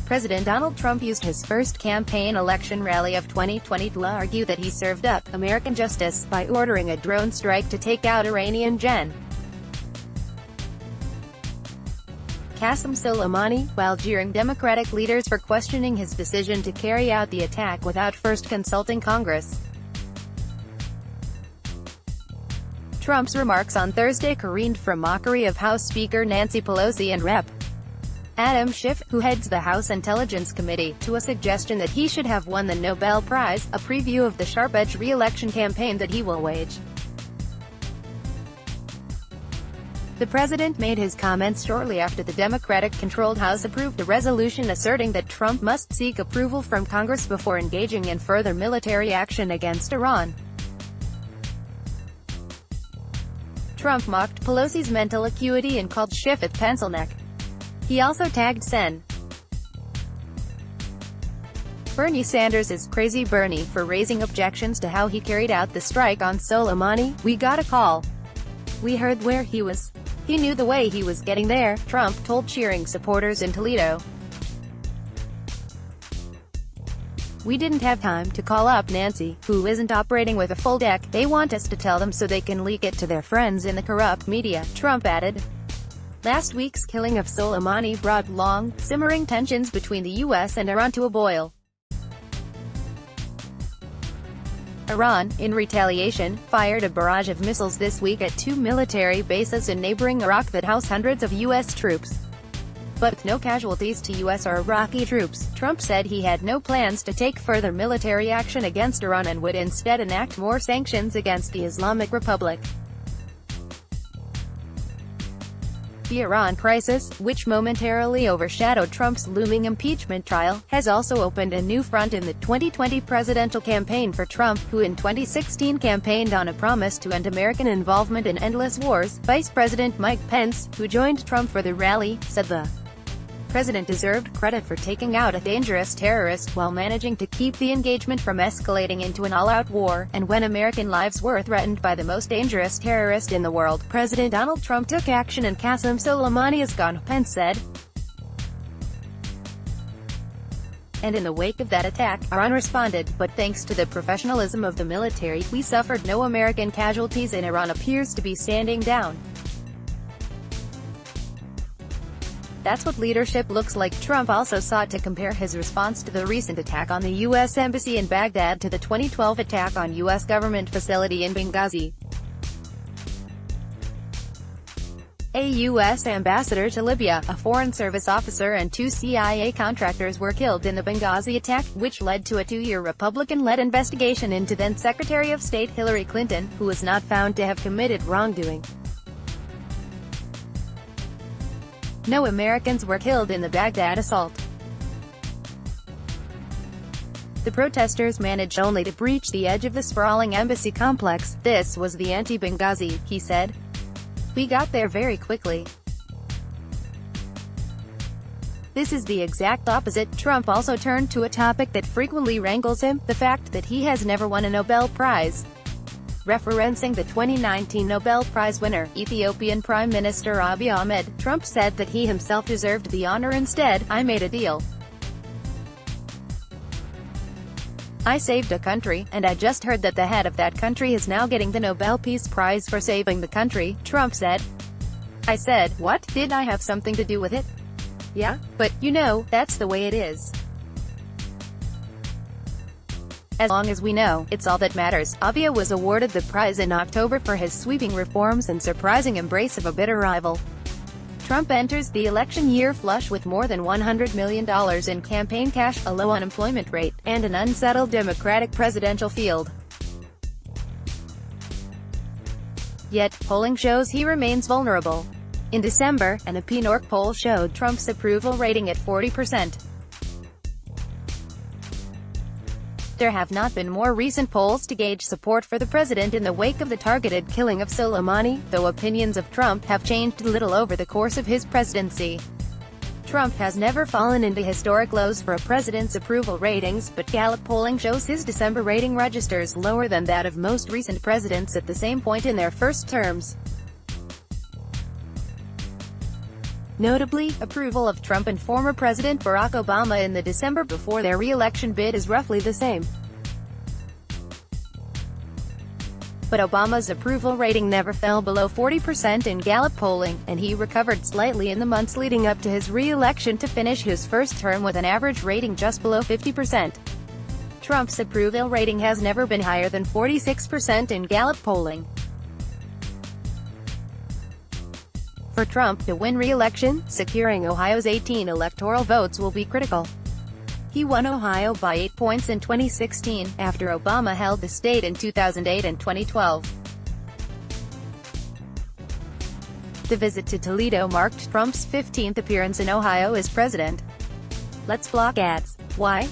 President Donald Trump used his first campaign election rally of 2020 to argue that he served up American justice by ordering a drone strike to take out Iranian Gen. Qassem Soleimani, while jeering Democratic leaders for questioning his decision to carry out the attack without first consulting Congress. Trump's remarks on Thursday careened from mockery of House Speaker Nancy Pelosi and Rep. Adam Schiff, who heads the House Intelligence Committee, to a suggestion that he should have won the Nobel Prize, a preview of the sharp-edged re-election campaign that he will wage. The president made his comments shortly after the Democratic-controlled House approved a resolution asserting that Trump must seek approval from Congress before engaging in further military action against Iran. Trump mocked Pelosi's mental acuity and called Schiff a pencil-neck. He also tagged Sen. Bernie Sanders as Crazy Bernie for raising objections to how he carried out the strike on Soleimani. "We got a call. We heard where he was. He knew the way he was getting there," Trump told cheering supporters in Toledo. "We didn't have time to call up Nancy, who isn't operating with a full deck. They want us to tell them so they can leak it to their friends in the corrupt media," Trump added. Last week's killing of Soleimani brought long, simmering tensions between the U.S. and Iran to a boil. Iran, in retaliation, fired a barrage of missiles this week at two military bases in neighboring Iraq that house hundreds of U.S. troops. But no casualties to U.S. or Iraqi troops. Trump said he had no plans to take further military action against Iran and would instead enact more sanctions against the Islamic Republic. The Iran crisis, which momentarily overshadowed Trump's looming impeachment trial, has also opened a new front in the 2020 presidential campaign for Trump, who in 2016 campaigned on a promise to end American involvement in endless wars. Vice President Mike Pence, who joined Trump for the rally, said the president deserved credit for taking out a dangerous terrorist while managing to keep the engagement from escalating into an all-out war, and when American lives were threatened by the most dangerous terrorist in the world, President Donald Trump took action and Qassem Soleimani is gone, Pence said. And in the wake of that attack, Iran responded, but thanks to the professionalism of the military, we suffered no American casualties and Iran appears to be standing down. That's what leadership looks like. Trump also sought to compare his response to the recent attack on the U.S. Embassy in Baghdad to the 2012 attack on U.S. government facility in Benghazi. A U.S. ambassador to Libya, a Foreign Service officer and two CIA contractors were killed in the Benghazi attack, which led to a two-year Republican-led investigation into then-Secretary of State Hillary Clinton, who was not found to have committed wrongdoing. No Americans were killed in the Baghdad assault. The protesters managed only to breach the edge of the sprawling embassy complex. "This was the anti-Benghazi," he said. "We got there very quickly. This is the exact opposite." Trump also turned to a topic that frequently wrangles him, the fact that he has never won a Nobel Prize. Referencing the 2019 Nobel Prize winner, Ethiopian Prime Minister Abiy Ahmed, Trump said that he himself deserved the honor instead. "I made a deal. I saved a country, and I just heard that the head of that country is now getting the Nobel Peace Prize for saving the country," Trump said. "I said, what? Did I have something to do with it? Yeah, but, you know, that's the way it is. As long as we know, it's all that matters." Abiy was awarded the prize in October for his sweeping reforms and surprising embrace of a bitter rival. Trump enters the election year flush with more than $100 million in campaign cash, a low unemployment rate, and an unsettled Democratic presidential field. Yet, polling shows he remains vulnerable. In December, an Opinion poll showed Trump's approval rating at 40%. There have not been more recent polls to gauge support for the president in the wake of the targeted killing of Soleimani, though opinions of Trump have changed little over the course of his presidency. Trump has never fallen into historic lows for a president's approval ratings, but Gallup polling shows his December rating registers lower than that of most recent presidents at the same point in their first terms. Notably, approval of Trump and former President Barack Obama in the December before their re-election bid is roughly the same. But Obama's approval rating never fell below 40% in Gallup polling, and he recovered slightly in the months leading up to his re-election to finish his first term with an average rating just below 50%. Trump's approval rating has never been higher than 46% in Gallup polling. For Trump to win re-election, securing Ohio's 18 electoral votes will be critical. He won Ohio by 8 points in 2016, after Obama held the state in 2008 and 2012. The visit to Toledo marked Trump's 15th appearance in Ohio as president. Let's block ads. Why?